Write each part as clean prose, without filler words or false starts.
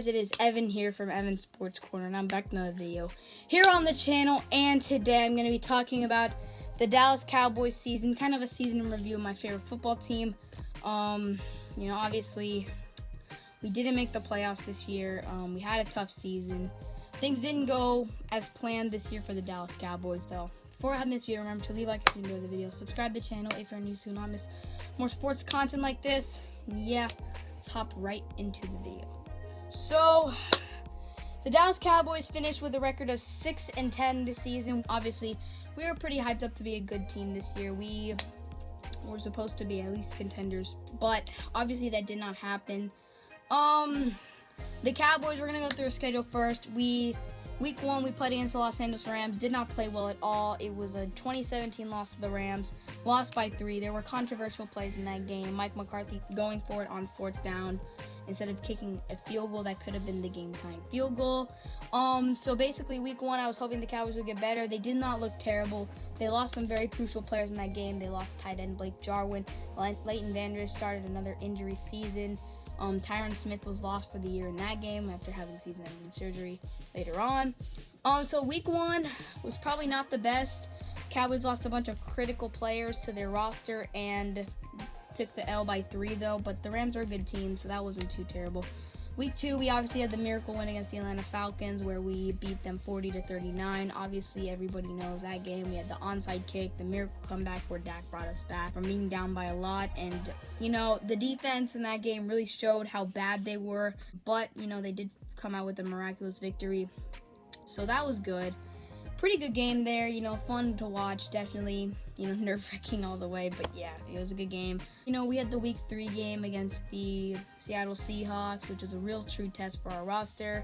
guys, it is Evan here from Evan Sports Corner, and I'm back with another video here on the channel. And today I'm going to be talking about the Dallas Cowboys season, kind of a season review of my favorite football team. Obviously we didn't make the playoffs this year. We had a tough season. Things didn't go as planned this year for the Dallas Cowboys. So before I have this video, remember to leave a like if you enjoyed the video, subscribe to the channel if you're new so you not miss more sports content like this. And yeah, let's hop right into the video. So, the Dallas Cowboys finished with a record of 6-10 this season. Obviously, we were pretty hyped up to be a good team this year. We were supposed to be at least contenders, but obviously that did not happen. The Cowboys, we're going to go through a schedule first. Week 1, we played against the Los Angeles Rams. Did not play well at all. It was a 2017 loss to the Rams. Lost by 3. There were controversial plays in that game. Mike McCarthy going for it on 4th down instead of kicking a field goal that could have been the game-tying field goal. So basically, week 1, I was hoping the Cowboys would get better. They did not look terrible. They lost some very crucial players in that game. They lost tight end Blake Jarwin. Leighton Vander Esch started another injury season. Tyron Smith was lost for the year in that game after having season-ending surgery later on. So week 1 was probably not the best. Cowboys lost a bunch of critical players to their roster and took the L by 3 though, but the Rams are a good team, so that wasn't too terrible. Week 2, we obviously had the miracle win against the Atlanta Falcons where we beat them 40-39. Obviously, everybody knows that game. We had the onside kick, the miracle comeback where Dak brought us back from being down by a lot. And, the defense in that game really showed how bad they were. But, they did come out with a miraculous victory. So that was good. Pretty good game there, fun to watch, definitely, nerve-wracking all the way, but yeah, it was a good game. We had the week 3 game against the Seattle Seahawks, which was a real true test for our roster.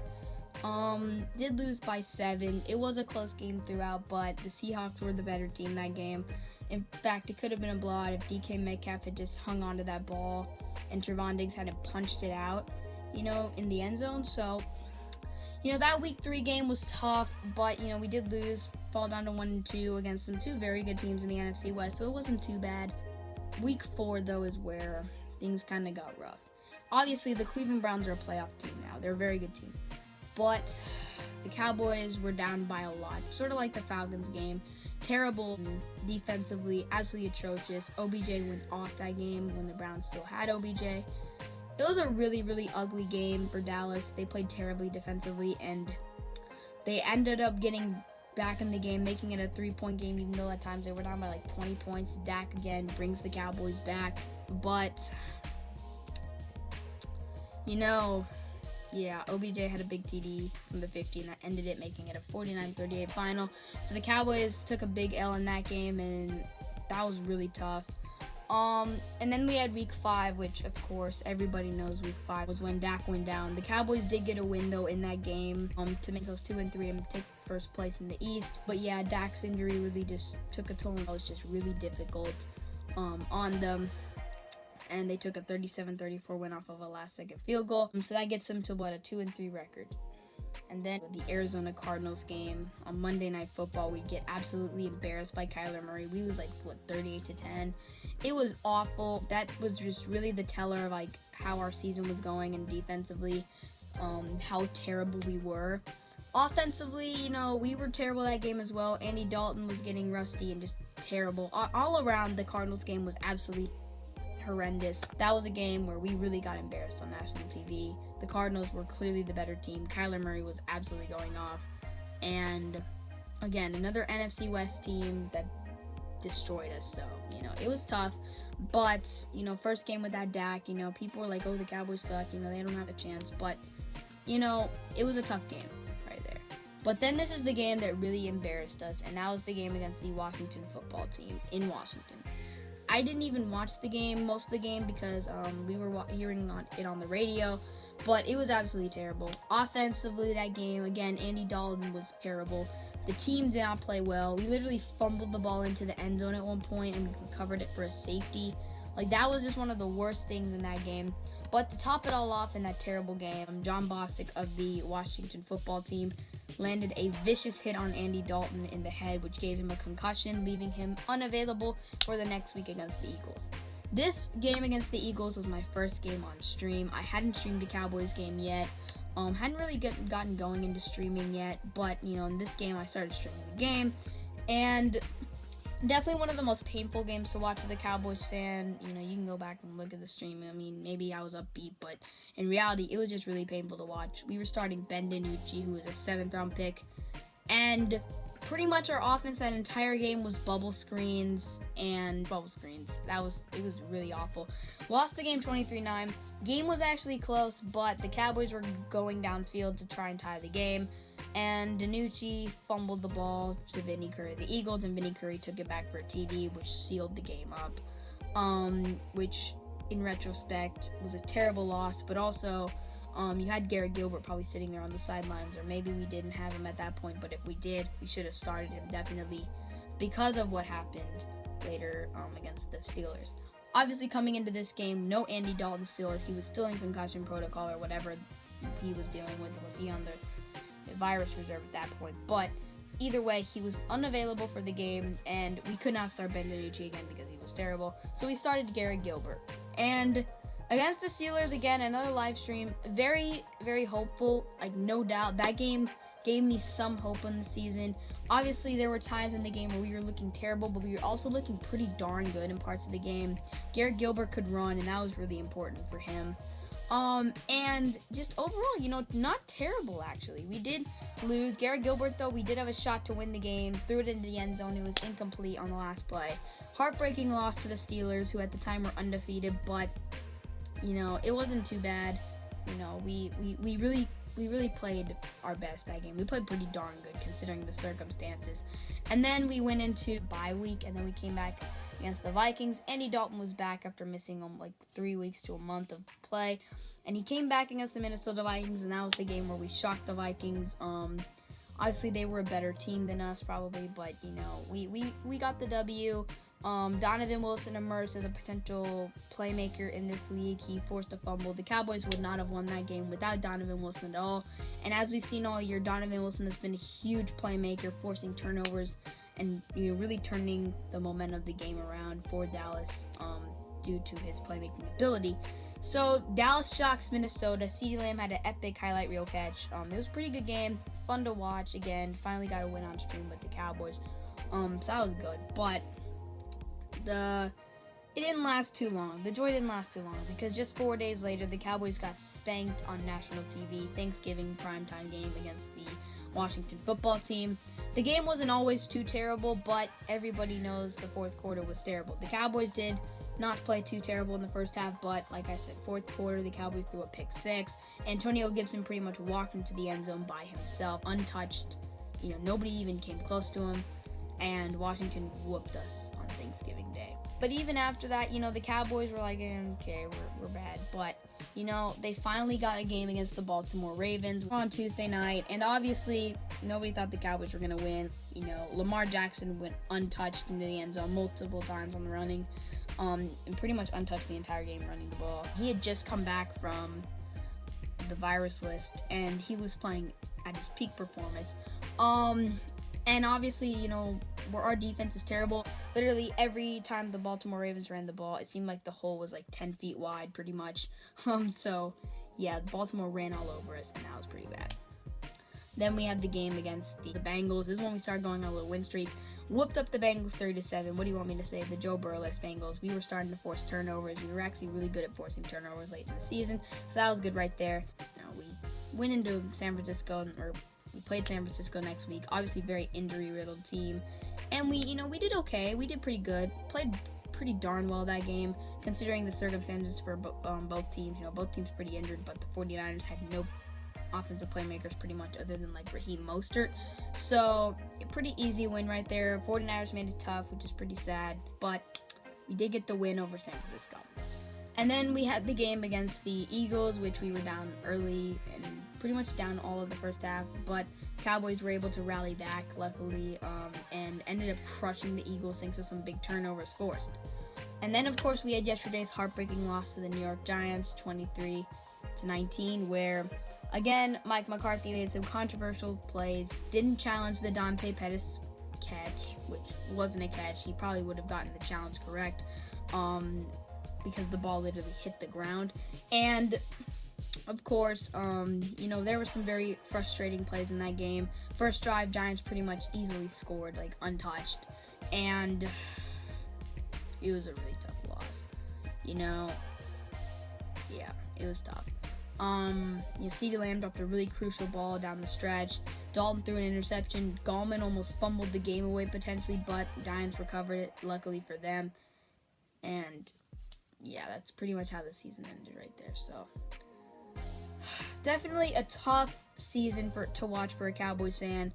Did lose by 7. It was a close game throughout, but the Seahawks were the better team that game. In fact, it could have been a blowout if DK Metcalf had just hung onto that ball and Trevon Diggs hadn't punched it out, in the end zone, so that week 3 game was tough, but, we did lose, fall down to 1-2 against some 2 very good teams in the NFC West, so it wasn't too bad. Week 4, though, is where things kind of got rough. Obviously, the Cleveland Browns are a playoff team now. They're a very good team. But the Cowboys were down by a lot, sort of like the Falcons game. Terrible defensively, absolutely atrocious. OBJ went off that game when the Browns still had OBJ. It was a really, really ugly game for Dallas. They played terribly defensively, and they ended up getting back in the game, making it a 3-point game, even though at times they were down by like 20 points. Dak, again, brings the Cowboys back. But, OBJ had a big TD from the 50, and that ended it, making it a 49-38 final. So the Cowboys took a big L in that game, and that was really tough. And then we had week 5, which of course everybody knows week 5 was when Dak went down. The Cowboys did get a win though in that game to make those 2-3 and take first place in the East. But yeah, Dak's injury really just took a toll. It was just really difficult on them. And they took a 37-34 win off of a last-second field goal. So that gets them to a 2-3 record. And then the Arizona Cardinals game on Monday Night Football, we get absolutely embarrassed by Kyler Murray. We lose 38-10. It was awful. That was just really the teller of how our season was going, and defensively, how terrible we were. Offensively, we were terrible that game as well. Andy Dalton was getting rusty and just terrible. All around, the Cardinals game was absolutely horrendous. That was a game where we really got embarrassed on national TV. The Cardinals were clearly the better team. Kyler Murray was absolutely going off. And again, another NFC West team that destroyed us. So, it was tough. But, first game with that Dak, people were like, oh, the Cowboys suck. They don't have a chance. But, it was a tough game right there. But then this is the game that really embarrassed us. And that was the game against the Washington football team in Washington. I didn't even watch the game, most of the game, because we were hearing it on the radio, but it was absolutely terrible. Offensively, that game, again, Andy Dalton was terrible. The team did not play well. We literally fumbled the ball into the end zone at one point, and we recovered it for a safety. That was just one of the worst things in that game. But to top it all off in that terrible game, John Bostic of the Washington football team landed a vicious hit on Andy Dalton in the head, which gave him a concussion, leaving him unavailable for the next week against the Eagles. This game against the Eagles was my first game on stream. I hadn't streamed a Cowboys game yet. Hadn't really gotten going into streaming yet, but in this game I started streaming the game, and definitely one of the most painful games to watch as a Cowboys fan. You can go back and look at the stream. I mean, maybe I was upbeat, but in reality, it was just really painful to watch. We were starting Ben DiNucci, who was a 7th-round pick, and pretty much our offense that entire game was bubble screens and bubble screens. It was really awful. Lost the game 23-9. Game was actually close, but the Cowboys were going downfield to try and tie the game, and DiNucci fumbled the ball to Vinny Curry, the Eagles, and Vinny Curry took it back for a TD, which sealed the game up, which in retrospect was a terrible loss, but also you had Garrett Gilbert probably sitting there on the sidelines, or maybe we didn't have him at that point, but if we did, we should have started him definitely because of what happened later against the Steelers. Obviously, coming into this game, no Andy Dalton Steelers. He was still in concussion protocol or whatever he was dealing with. Was he on the virus reserve at that point? But either way, he was unavailable for the game, and we could not start Ben DiNucci again because he was terrible. So we started Garrett Gilbert. And against the Steelers, again, another live stream. Very, very hopeful. Like, no doubt. That game gave me some hope in the season. Obviously, there were times in the game where we were looking terrible, but we were also looking pretty darn good in parts of the game. Garrett Gilbert could run, and that was really important for him. And just overall, not terrible, actually. We did lose. Garrett Gilbert, though, we did have a shot to win the game. Threw it into the end zone. It was incomplete on the last play. Heartbreaking loss to the Steelers, who at the time were undefeated, but it wasn't too bad. We really played our best that game. We played pretty darn good considering the circumstances. And then we went into bye week, and then we came back against the Vikings. Andy Dalton was back after missing like 3 weeks to a month of play, and he came back against the Minnesota Vikings, and that was the game where we shocked the Vikings. Obviously they were a better team than us probably, but we got the W. Donovan Wilson emerged as a potential playmaker in this league. He forced a fumble. The Cowboys would not have won that game without Donovan Wilson at all. And as we've seen all year, Donovan Wilson has been a huge playmaker, forcing turnovers and really turning the momentum of the game around for Dallas due to his playmaking ability. So Dallas shocks Minnesota. CeeDee Lamb had an epic highlight reel catch. It was a pretty good game, fun to watch. Again, finally got a win on stream with the Cowboys. So that was good, but it didn't last too long. The joy didn't last too long because just 4 days later, the Cowboys got spanked on national TV, Thanksgiving primetime game against the Washington football team. The game wasn't always too terrible, but everybody knows the fourth quarter was terrible. The Cowboys did not play too terrible in the first half, but like I said, fourth quarter, the Cowboys threw a pick six. Antonio Gibson pretty much walked into the end zone by himself, untouched. Nobody even came close to him. And Washington whooped us on Thanksgiving Day. But even after that, the Cowboys were like, okay, we're bad. But, they finally got a game against the Baltimore Ravens on Tuesday night. And obviously, nobody thought the Cowboys were going to win. Lamar Jackson went untouched into the end zone multiple times on the running. And pretty much untouched the entire game running the ball. He had just come back from the virus list, and he was playing at his peak performance. And obviously, where our defense is terrible. Literally every time the Baltimore Ravens ran the ball, it seemed like the hole was like 10 feet wide pretty much. So yeah, Baltimore ran all over us, and that was pretty bad. Then we had the game against the Bengals. This is when we started going on a little win streak. Whooped up the Bengals 30-7. What do you want me to say? The Joe Burrow-less Bengals. We were starting to force turnovers. We were actually really good at forcing turnovers late in the season. So that was good right there. We went into San Francisco, we played San Francisco next week. Obviously, very injury-riddled team. And we did okay. We did pretty good. Played pretty darn well that game, considering the circumstances for both teams. Both teams pretty injured, but the 49ers had no offensive playmakers pretty much other than like Raheem Mostert. So, a pretty easy win right there. 49ers made it tough, which is pretty sad. But we did get the win over San Francisco. And then we had the game against the Eagles, which we were down early and pretty much down all of the first half. But Cowboys were able to rally back, luckily, and ended up crushing the Eagles thanks to some big turnovers forced. And then, of course, we had yesterday's heartbreaking loss to the New York Giants, 23-19, where, again, Mike McCarthy made some controversial plays, didn't challenge the Dante Pettis catch, which wasn't a catch. He probably would have gotten the challenge correct, because the ball literally hit the ground. And of course, you know, there were some very frustrating plays in that game. First drive, Giants pretty much easily scored, like, untouched. And it was a really tough loss. You know, yeah, it was tough. You know, CeeDee Lamb dropped a really crucial ball down the stretch. Dalton threw an interception. Gallman almost fumbled the game away potentially, but Giants recovered it, luckily for them. And yeah, that's pretty much how the season ended right there. So definitely a tough season to watch for a Cowboys fan.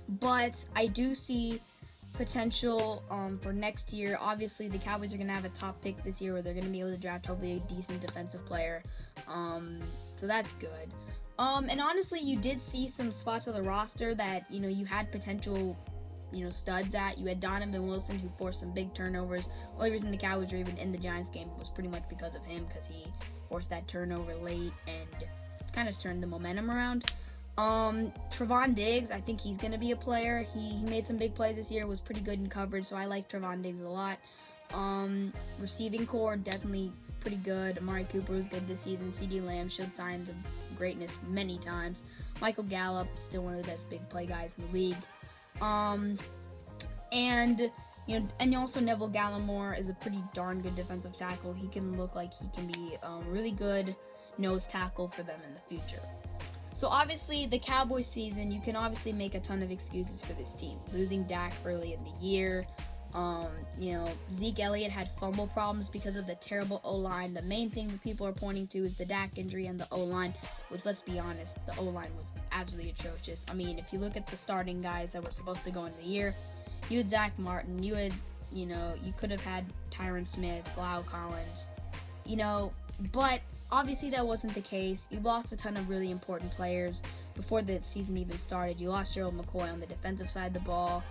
But I do see potential for next year. Obviously, the Cowboys are going to have a top pick this year where they're going to be able to draft hopefully a decent defensive player. So that's good. And honestly, you did see some spots of the roster that, you know, you had potential, you know, studs at. You had Donovan Wilson, who forced some big turnovers. The only reason the Cowboys were even in the Giants game was pretty much because of him, because he forced that turnover late and kind of turned the momentum around. Trevon Diggs, I think he's going to be a player. He made some big plays this year, was pretty good in coverage, so I like Trevon Diggs a lot. Receiving core, definitely pretty good. Amari Cooper was good this season. CeeDee Lamb showed signs of greatness many times. Michael Gallup, still one of the best big play guys in the league. And you know, and also Neville Gallimore is a pretty darn good defensive tackle. He can look like he can be a really good nose tackle for them in the future. So obviously, the Cowboys season, you can obviously make a ton of excuses for this team. Losing Dak early in the year. You know, Zeke Elliott had fumble problems because of the terrible O-line. The main thing that people are pointing to is the Dak injury and the O-line, which, let's be honest, the O-line was absolutely atrocious. I mean, if you look at the starting guys that were supposed to go into the year, you had Zach Martin, you had, you know, you could have had Tyron Smith, Lau Collins, you know, but obviously that wasn't the case. You lost a ton of really important players before the season even started. You lost Gerald McCoy on the defensive side of the ball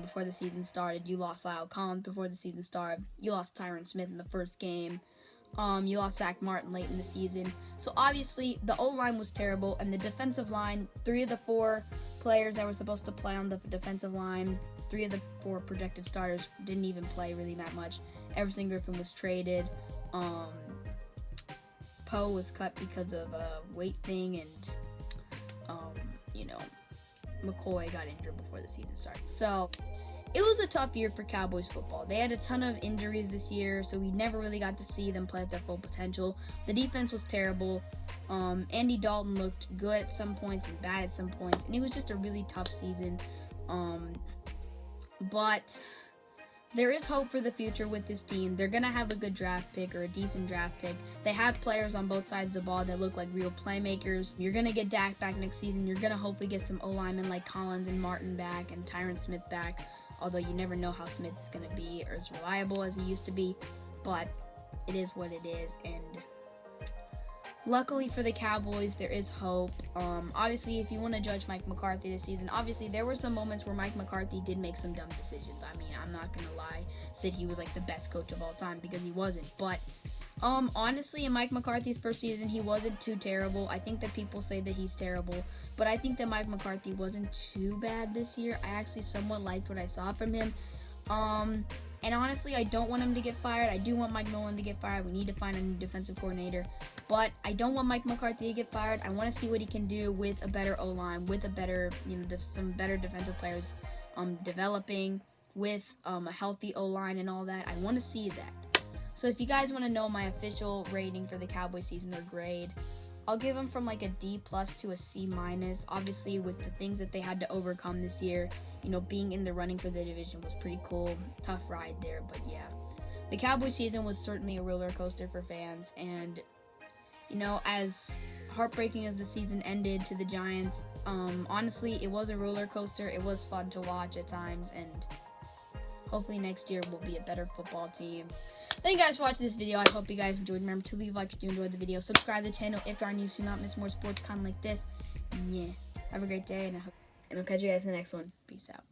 before the season started. You lost Lyle Collins before the season started. You lost Tyron Smith in the first game. You lost Zach Martin late in the season. So obviously the O-line was terrible, and the defensive line, 3 of the 4 players that were supposed to play on the defensive line, 3 of the 4 projected starters didn't even play really that much. Everson Griffin was traded. Poe was cut because of a weight thing, and you know, McCoy got injured before the season started. So it was a tough year for Cowboys football. They had a ton of injuries this year, so we never really got to see them play at their full potential. The defense was terrible. Andy Dalton looked good at some points and bad at some points, and it was just a really tough season. But there is hope for the future with this team. They're going to have a good draft pick, or a decent draft pick. They have players on both sides of the ball that look like real playmakers. You're going to get Dak back next season. You're going to hopefully get some O-linemen like Collins and Martin back, and Tyron Smith back, although you never know how Smith is going to be or as reliable as he used to be. But it is what it is, and luckily for the Cowboys, there is hope. Obviously, if you want to judge Mike McCarthy this season, obviously there were some moments where Mike McCarthy did make some dumb decisions. I mean, I'm not going to lie, said he was like the best coach of all time, because he wasn't. But honestly, in Mike McCarthy's first season, he wasn't too terrible. I think that people say that he's terrible, but I think that Mike McCarthy wasn't too bad this year. I actually somewhat liked what I saw from him. And honestly, I don't want him to get fired. I do want Mike Nolan to get fired. We need to find a new defensive coordinator. But I don't want Mike McCarthy to get fired. I want to see what he can do with a better O-line, with a better, you know, some better defensive players developing, with a healthy O-line and all that. I want to see that. So if you guys want to know my official rating for the Cowboys season, or grade, I'll give them from like a D+ to a C-. Obviously, with the things that they had to overcome this year, you know, being in the running for the division was pretty cool. Tough ride there, but yeah. The Cowboys season was certainly a roller coaster for fans, and, you know, as heartbreaking as the season ended to the Giants, honestly, it was a roller coaster. It was fun to watch at times, and hopefully next year will be a better football team. Thank you guys for watching this video. I hope you guys enjoyed. Remember to leave a like if you enjoyed the video. Subscribe to the channel if you are new so you not miss more sports content like this. Yeah. Have a great day, and I'll catch you guys in the next one. Peace out.